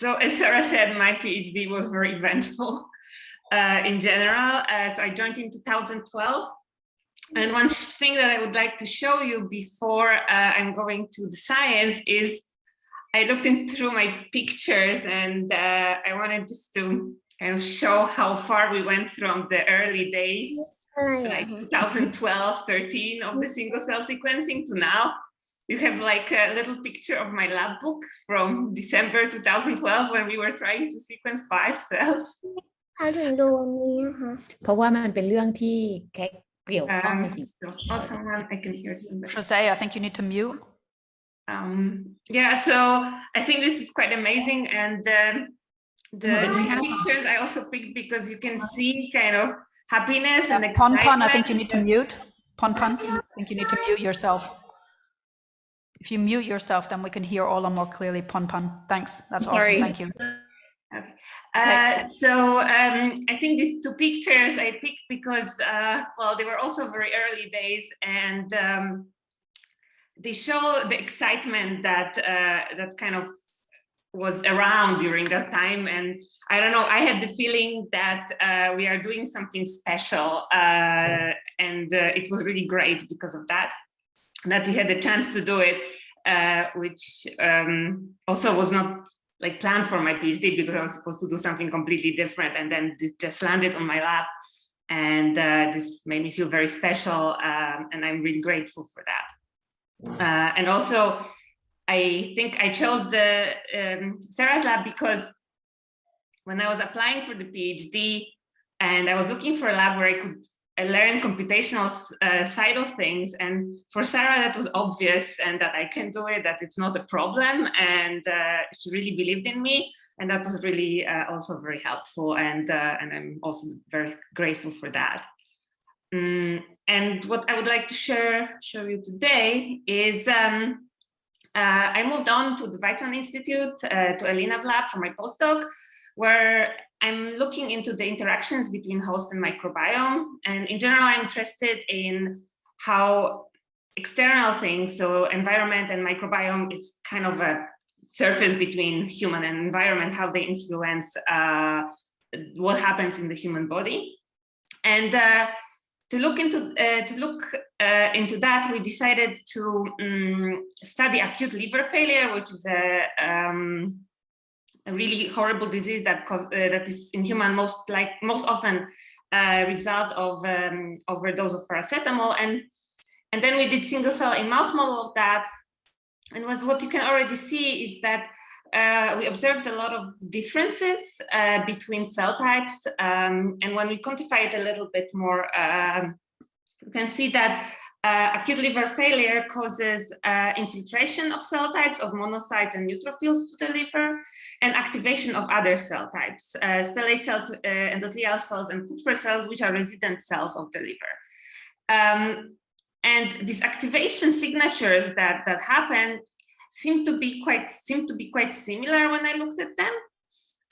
So as Sarah said, my PhD was very eventful in general. So I joined in 2012. And one thing that I would like to show you before I'm going to the science is I looked through my pictures, and I wanted just to kind of show how far we went from the early days, like 2012, 13 of the single cell sequencing to now. You have like a little picture of my lab book from December 2012 when we were trying to sequence 5 cells. เพราะว่ามันเป็นเรื่องที่เกี่ยวข้องกับสิ่ง Oh, someone, I can hear somebody. Jose, I think you need to mute. Yeah, so I think this is quite amazing, and the pictures I also picked because you can see kind of happiness and excitement. Pon, I think you need to mute. Pon, I think you need to mute yourself. If you mute yourself, then we can hear all the more clearly. Pon, thanks. That's awesome. Thank you. Okay. So I think these 2 pictures I picked because, well, they were also very early days, and they show the excitement that that kind of was around during that time. And I don't know, I had the feeling that we are doing something special, and it was really great because of that we had the chance to do it, which also was not like planned for my PhD, because I was supposed to do something completely different, and then this just landed on my lap, and this made me feel very special, and I'm really grateful for that. And also, I think I chose the Sarah's lab because when I was applying for the PhD and I was looking for a lab where I could learn computational side of things, and for Sarah that was obvious, and that I can do it, that it's not a problem, and she really believed in me, and that was really also very helpful, and I'm also very grateful for that. And what I would like to show you today is I moved on to the Weizmann Institute, to Elinav lab for my postdoc, where I'm looking into the interactions between host and microbiome. And in general, I'm interested in how external things, so environment and microbiome, is kind of a surface between human and environment, how they influence what happens in the human body. And to look into that, we decided to study acute liver failure, which is a really horrible disease that is in human most often result of overdose of paracetamol, and then we did single cell in mouse model of that, and what you can already see is that we observed a lot of differences between cell types, and when we quantify it a little bit more, you can see that acute liver failure causes infiltration of cell types, of monocytes and neutrophils to the liver, and activation of other cell types, stellate cells, endothelial cells, and Kupffer cells, which are resident cells of the liver. And these activation signatures that happen seem to be quite similar when I looked at them.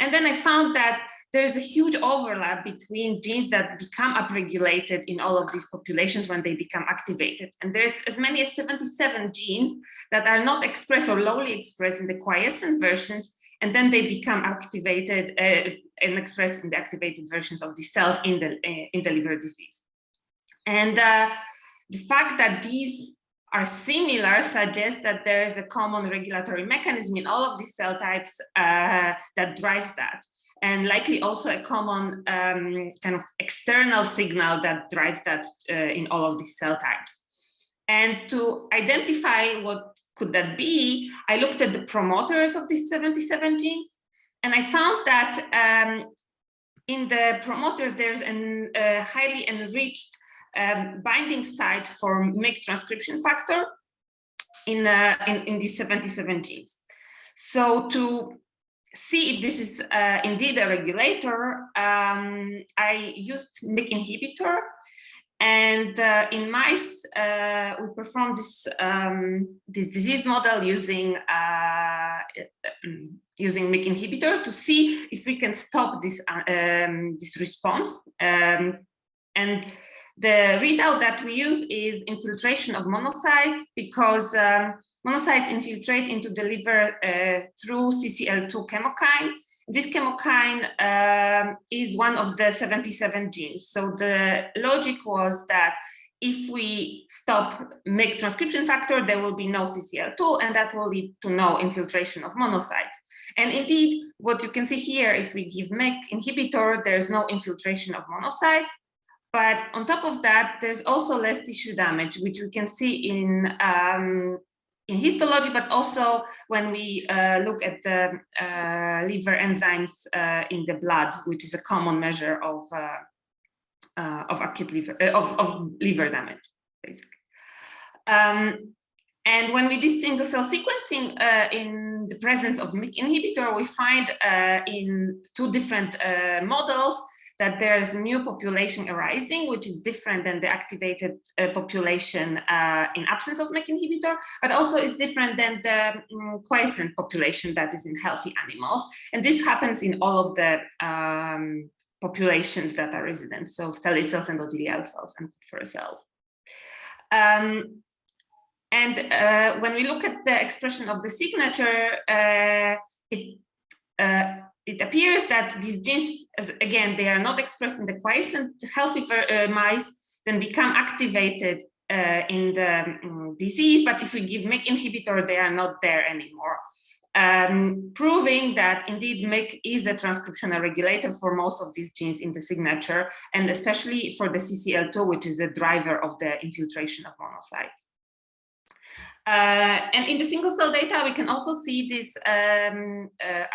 And then I found that there's a huge overlap between genes that become upregulated in all of these populations when they become activated. And there's as many as 77 genes that are not expressed or lowly expressed in the quiescent versions, and then they become activated and expressed in the activated versions of these cells in the liver disease. And the fact that these are similar suggests that there is a common regulatory mechanism in all of these cell types that drives that, and likely also a common kind of external signal that drives that in all of these cell types. And to identify what could that be, I looked at the promoters of these 77 genes, and I found that in the promoters there's a highly enriched binding site for MYC transcription factor in these 77 genes. So to see if this is indeed a regulator, I used MYC inhibitor, and in mice we performed this disease model using MYC inhibitor to see if we can stop this response, and the readout that we use is infiltration of monocytes, because monocytes infiltrate into the liver through CCL2 chemokine. This chemokine is one of the 77 genes. So the logic was that if we stop MEK transcription factor, there will be no CCL2, and that will lead to no infiltration of monocytes. And indeed, what you can see here, if we give MEK inhibitor, there's no infiltration of monocytes. But on top of that, there's also less tissue damage, which we can see in histology, but also when we look at the liver enzymes in the blood, which is a common measure of acute liver of liver damage, basically. And when we do single cell sequencing in the presence of MEK inhibitor, we find in two different models that there's new population arising, which is different than the activated population in absence of MEK inhibitor, but also is different than the quiescent population that is in healthy animals. And this happens in all of the populations that are resident, so stellate cells, endothelial cells, and Kupffer cells. When we look at the expression of the signature, it appears that these genes, again, they are not expressed in the quiescent healthy mice, then become activated in the disease. But if we give MEK inhibitor, they are not there anymore, proving that indeed MEK is a transcriptional regulator for most of these genes in the signature, and especially for the CCL2, which is a driver of the infiltration of monocytes. And in the single cell data, we can also see this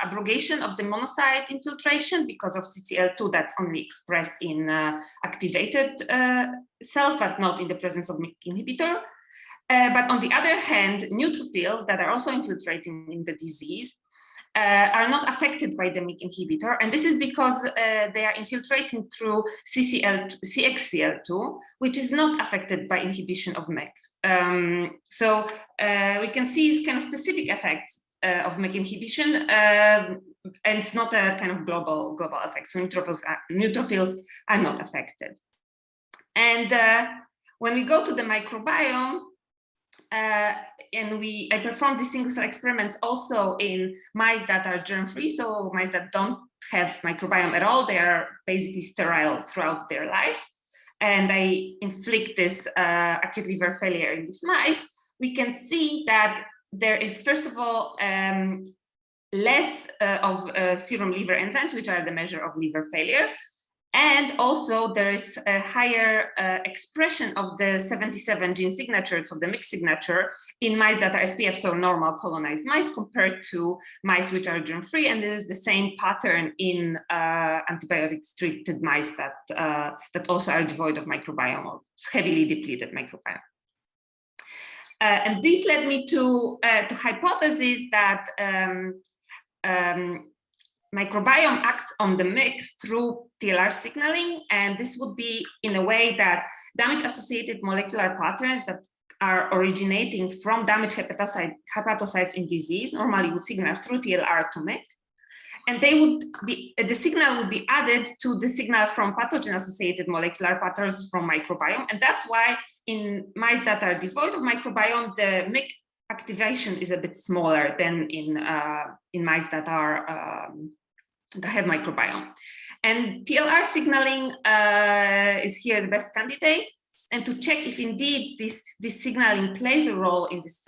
abrogation of the monocyte infiltration because of CCL2 that's only expressed in activated cells, but not in the presence of MEK inhibitor. But on the other hand, neutrophils that are also infiltrating in the disease are not affected by the MEK inhibitor. And this is because they are infiltrating through CXCL2, which is not affected by inhibition of MEK. So we can see these kind of specific effects of MEK inhibition, and it's not a kind of global effect. So neutrophils are not affected. And when we go to the microbiome, and I performed these single cell experiments also in mice that are germ-free, so mice that don't have microbiome at all. They are basically sterile throughout their life. And I inflict this acute liver failure in these mice. We can see that there is, first of all, less of serum liver enzymes, which are the measure of liver failure. And also there is a higher expression of the 77 gene signatures of the MEK signature in mice that are SPF, so normal colonized mice, compared to mice which are germ-free. And there's the same pattern in antibiotics-treated mice that also are devoid of microbiome or heavily depleted microbiome. And this led me to hypothesis that microbiome acts on the MEK through TLR signaling, and this would be in a way that damage-associated molecular patterns that are originating from damaged hepatocytes in disease normally would signal through TLR to MEK, and the signal would be added to the signal from pathogen-associated molecular patterns from microbiome, and that's why in mice that are devoid of microbiome, the MEK activation is a bit smaller than in mice that have microbiome. And TLR signaling is here the best candidate. And to check if indeed this signaling plays a role in this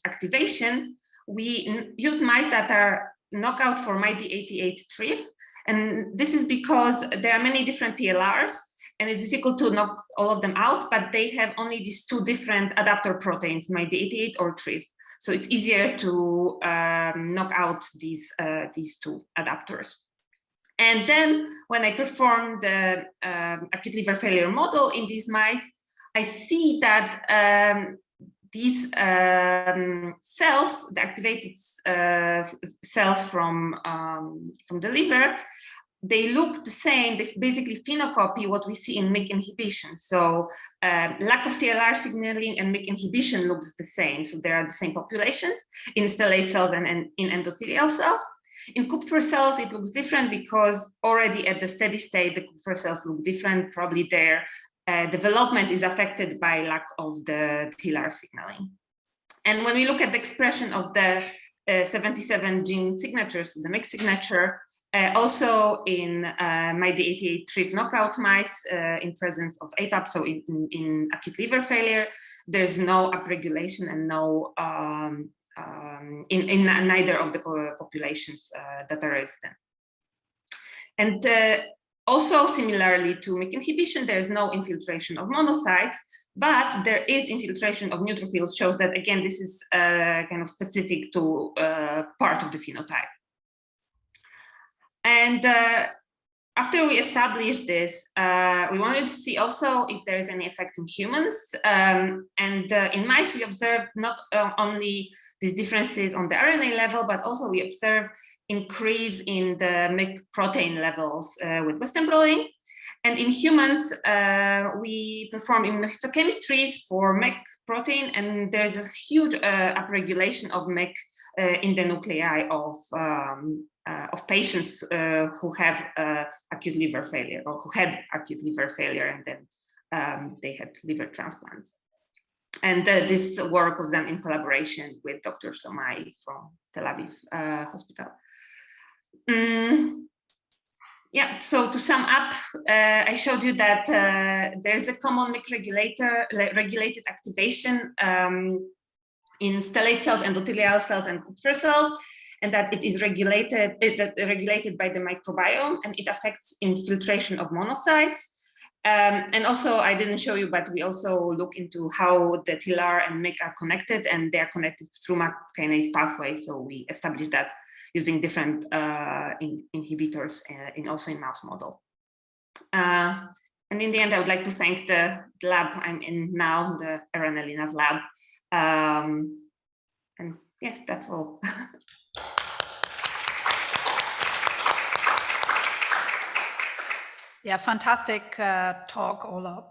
activation, we used mice that are knockout for MyD88 TRIF. And this is because there are many different TLRs, and it's difficult to knock all of them out, but they have only these two different adapter proteins, MyD88 or TRIF. So it's easier to knock out these two adapters. And then when I perform the acute liver failure model in these mice, I see that these cells, the activated cells from the liver, they look the same. They basically phenocopy what we see in MEK inhibition. So lack of TLR signaling and MEK inhibition looks the same. So there are the same populations in stellate cells and in endothelial cells. In Kupffer cells, it looks different because already at the steady state, the Kupffer cells look different. Probably their development is affected by lack of the TLR signaling. And when we look at the expression of the 77 gene signatures, the MYC signature, also in MyD88 TRIF knockout mice in presence of APAP, so in acute liver failure, there's no upregulation and no in neither of the populations that are resident. And also similarly to MYC inhibition, there's no infiltration of monocytes, but there is infiltration of neutrophils, shows that again, this is kind of specific to part of the phenotype. And after we established this, we wanted to see also if there is any effect in humans. And in mice, we observed not only these differences on the RNA level, but also we observe increase in the MYC protein levels with Western blotting. And in humans, we perform immunohistochemistries for MYC protein, and there's a huge upregulation of MYC in the nuclei of patients who have acute liver failure, or who had acute liver failure, and then they had liver transplants. And this work was done in collaboration with Dr. Shlomai from Tel Aviv Hospital. Yeah, so to sum up, I showed you that there's a common MYC regulated activation in stellate cells, endothelial cells, and Kupffer cells, and that it is regulated by the microbiome, and it affects infiltration of monocytes. And also, I didn't show you, but we also look into how the TLR and MYC are connected, and they are connected through MAP kinase pathway. So we established that using different inhibitors also in mouse model. And in the end, I would like to thank the lab I'm in now, the Eran Elinav lab. And yes, that's all. Yeah, fantastic talk, Ola,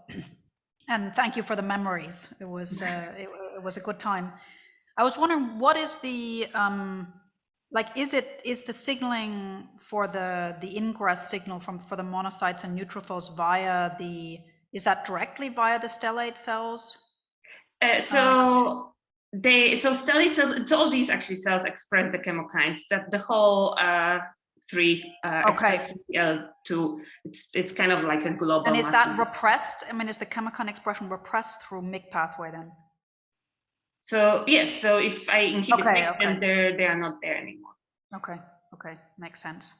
and thank you for the memories. It was it was a good time. I was wondering, what is the like? Is the signaling for the ingress signal for the monocytes and neutrophils via the? Is that directly via the stellate cells? So stellate cells. It's all these actually cells express the chemokines. That the whole 3 CL2. It's kind of like a global. And is that repressed? I mean, is the chemokine expression repressed through MYC pathway then? So yes. So if I inhibit MYC, then they are not there anymore. Okay. Makes sense.